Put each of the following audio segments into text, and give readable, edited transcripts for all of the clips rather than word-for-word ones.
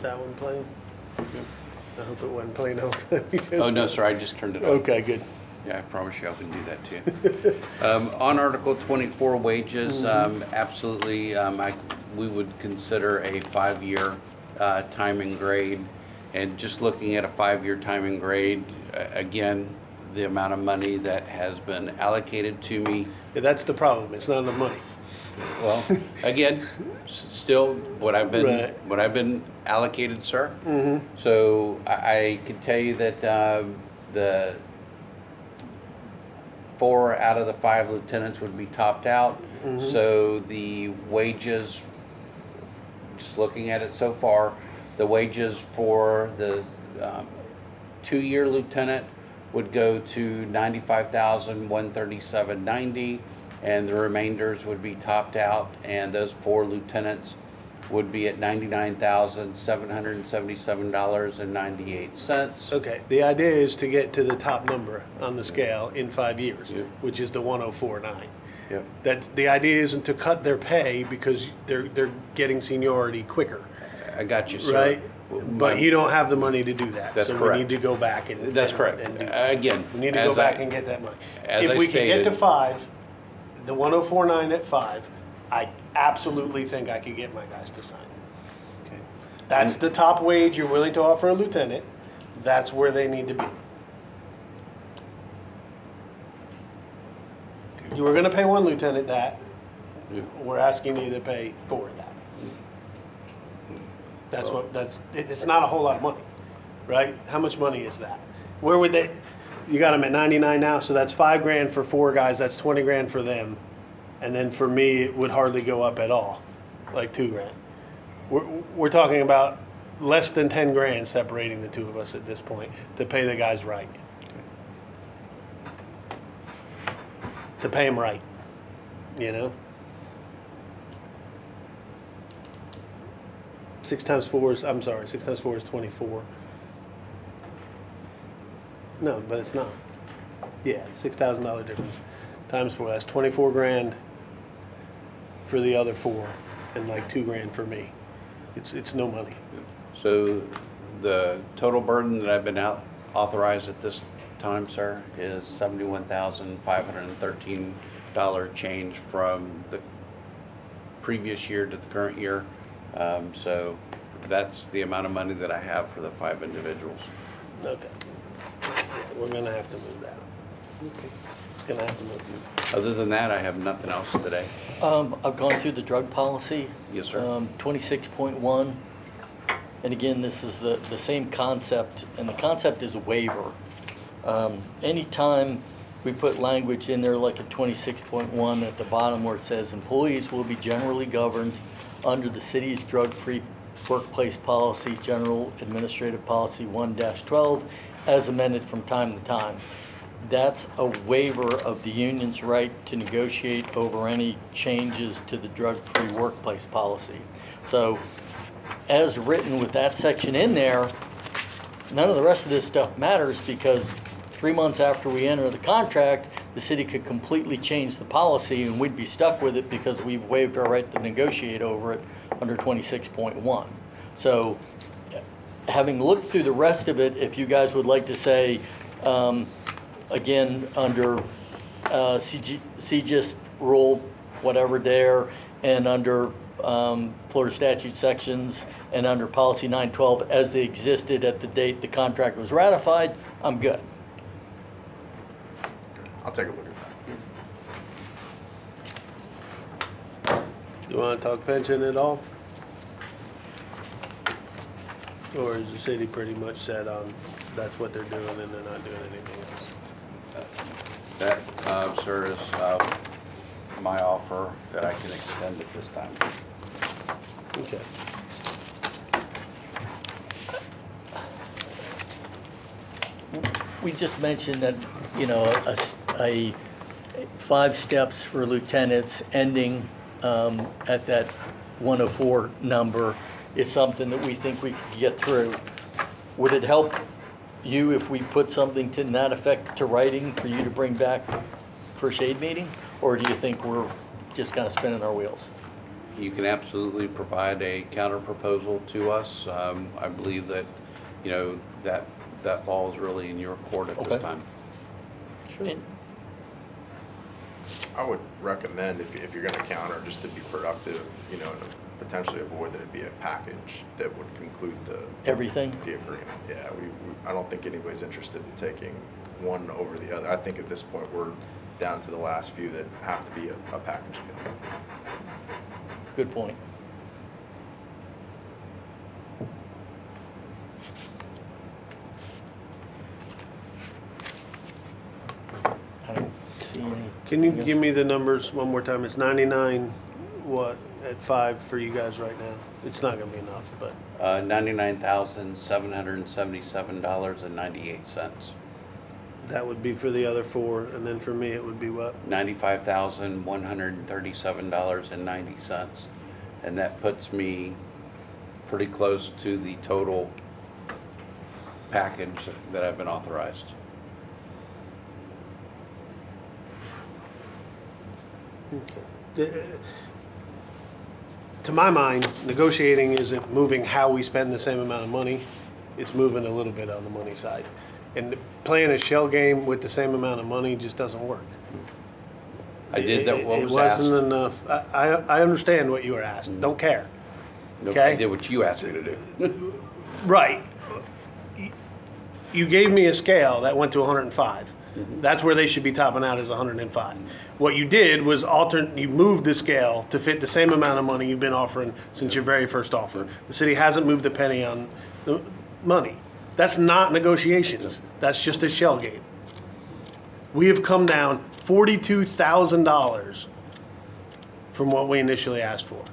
That one playing? I hope it wasn't playing all the time. Oh, no, sir, I just turned it on. Okay, good. Yeah, I promise you I can do that too. On Article 24 wages, absolutely, we would consider a 5-year time and grade. And just looking at a 5-year time and grade, again, the amount of money that has been allocated to me. Yeah, that's the problem. It's not enough money. Well, again, still what I've been Right. what I've been allocated, sir. So I can tell you that the 4 out of the 5 lieutenants would be topped out. So the wages, just looking at it so far, the wages for the 2-year lieutenant would go to $95,137.90, and the remainders would be topped out, and those 4 lieutenants would be at $99,777.98. Okay, the idea is to get to the top number on the scale in 5 years, Yep. which is the 104.9. Yep. That the idea isn't to cut their pay because they're getting seniority quicker, I got you, sir. right? But you don't have the money to do that. That's so correct. we need to go back and That's correct. And do that. Again, We need to go back and get that money. as If I we can get to stated- 5, the 104.9 at 5, I absolutely think I could get my guys to sign. Okay. That's the top wage you're willing to offer a lieutenant. That's where they need to be. You were gonna pay 1 lieutenant that, Yeah. we're asking you to pay 4 of that. It's not a whole lot of money, right? How much money is that? Where would they, you got them at 99 now, so that's 5 grand for 4 guys, that's 20 grand for them. And then for me, it would hardly go up at all, like 2 grand. We're talking about less than 10 grand separating the 2 of us at this point to pay the guys right. To pay them right, you know? 6 times 4 is 24. No, but it's not. Yeah, $6,000 difference. Times 4, that's 24 grand for the other 4 and like 2 grand for me. It's no money. So the total burden that I've been authorized at this time, sir, is $71,513 change from the previous year to the current year. So that's the amount of money that I have for the 5 individuals. Okay. Yeah, we're gonna have to move that. Okay. Gonna have to move it. Other than that, I have nothing else today. I've gone through the drug policy. Yes, sir. 26.1, and again, this is the same concept, and the concept is a waiver. Anytime we put language in there like a 26.1 at the bottom where it says employees will be generally governed under the city's drug-free workplace policy, General Administrative Policy 1-12, as amended from time to time. That's a waiver of the union's right to negotiate over any changes to the drug-free workplace policy. So, as written with that section in there, none of the rest of this stuff matters because 3 months after we enter the contract, the city could completely change the policy and we'd be stuck with it because we've waived our right to negotiate over it under 26.1. So, having looked through the rest of it, if you guys would like to say, again, under CGIS rule, whatever there, and under Florida statute sections, and under policy 912 as they existed at the date the contract was ratified, I'm good. I'll take a look at that. You wanna talk pension at all? Or is the city pretty much set on that's what they're doing and they're not doing anything else? That, sir, is my offer that I can extend at this time. Okay. We just mentioned that, you know, a 5 steps for lieutenants ending at that 104 number is something that we think we could get through. Would it help you if we put something to that effect to writing for you to bring back for shade meeting? Or do you think we're just kind of spinning our wheels? you can absolutely provide a counter proposal to us. I believe that, you know, that ball is really in your court at Okay. this time. And- I would recommend if you're gonna counter, just to be productive, you know, and potentially avoid that it be a package that would conclude Everything? the agreement. Yeah, I don't think anybody's interested in taking one over the other. I think at this point, we're down to the last few that have to be a package deal. Good point. I don't see any. Can you give me the numbers one more time? It's 99, what, at 5 for you guys right now? It's not gonna be enough, but $99,777.98. that would be for the other 4, and then for me, it would be what? $95,137.90. And that puts me pretty close to the total package that I've been authorized. To my mind, negotiating isn't moving how we spend the same amount of money, it's moving a little bit on the money side. And playing a shell game with the same amount of money just doesn't work. I did that what It was wasn't asked. enough. I understand what you were asked, don't care. Nope, okay. I did what you asked me to do. Right. You gave me a scale that went to 105. That's where they should be topping out is 105. What you did was you moved the scale to fit the same amount of money you've been offering since your very first offer. The city hasn't moved a penny on the money. That's not negotiations. That's just a shell game. We have come down $42,000 from what we initially asked for.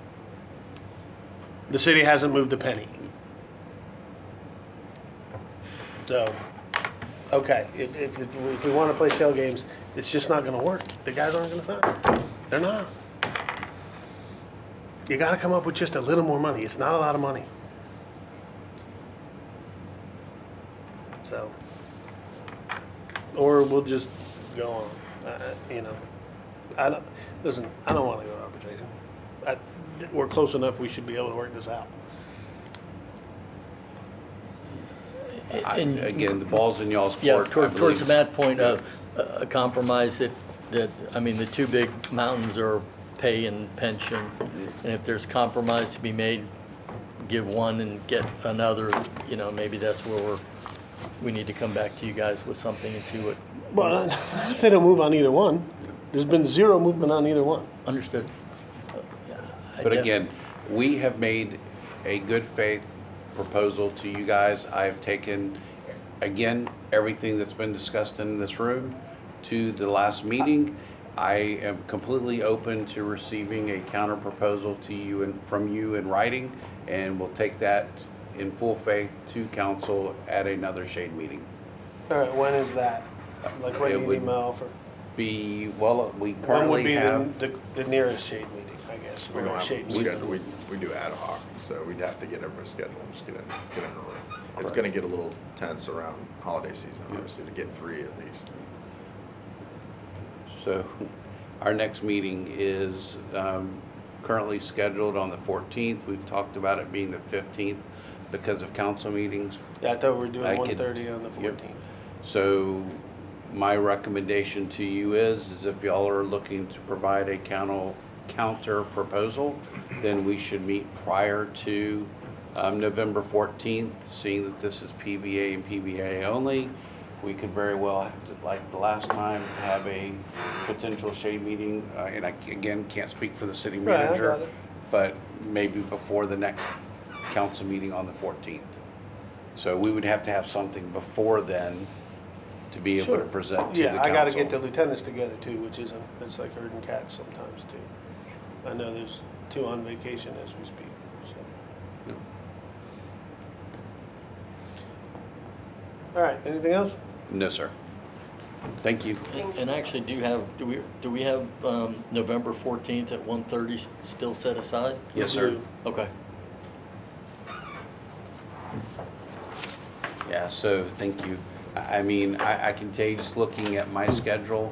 The city hasn't moved a penny. So, okay, if we want to play shell games, it's just not going to work. The guys aren't going to sign. They're not. You got to come up with just a little more money. It's not a lot of money. So, or we'll just go on. You know, I don't want to go to arbitration. We're close enough. We should be able to work this out. Again, the ball's in y'all's Yeah, court. I towards believe. that point, a compromise I mean, the two big mountains are pay and pension. And if there's compromise to be made, give one and get another, you know, maybe that's where we need to come back to you guys with something and see what. Well, if they don't move on either one, there's been zero movement on either one. Understood. But again, we have made a good faith proposal to you guys. I've taken, again, everything that's been discussed in this room to the last meeting. I am completely open to receiving a counter proposal to you and from you in writing, and we'll take that in full faith to council at another shade meeting. All right, when is that? Like, when do It you would need my offer? Well, we When would currently be have, the nearest shade meeting, I guess? We or don't have shade a meeting? schedule. We do ad hoc, so we'd have to get everybody's schedule and just get in the room. It's Correct. gonna get a little tense around holiday season, obviously, to get 3 at least. so our next meeting is currently scheduled on the 14th. We've talked about it being the 15th because of council meetings. Yeah, I thought we were doing I could- 1:30 on the yep. 14th. So my recommendation to you is if y'all are looking to provide a counter proposal, then we should meet prior to November 14th, seeing that this is PVA and PVA only. We could very well, like the last time, have a potential shade meeting, and I, again, can't speak for the city Right, I manager, got it. but maybe before the next council meeting on the 14th. So we would have to have something before then to be able to Sure. present to the Yeah, council. I gotta get the lieutenants together too, which isn't, it's like herding cats sometimes too. I know there's 2 on vacation as we speak, so. Yeah. All right, anything else? No, sir. Thank you. And actually, do we have November 14th at 1:30 still set aside? Yes, sir. Okay. Yeah, so thank you. I mean, I can tell you, just looking at my schedule,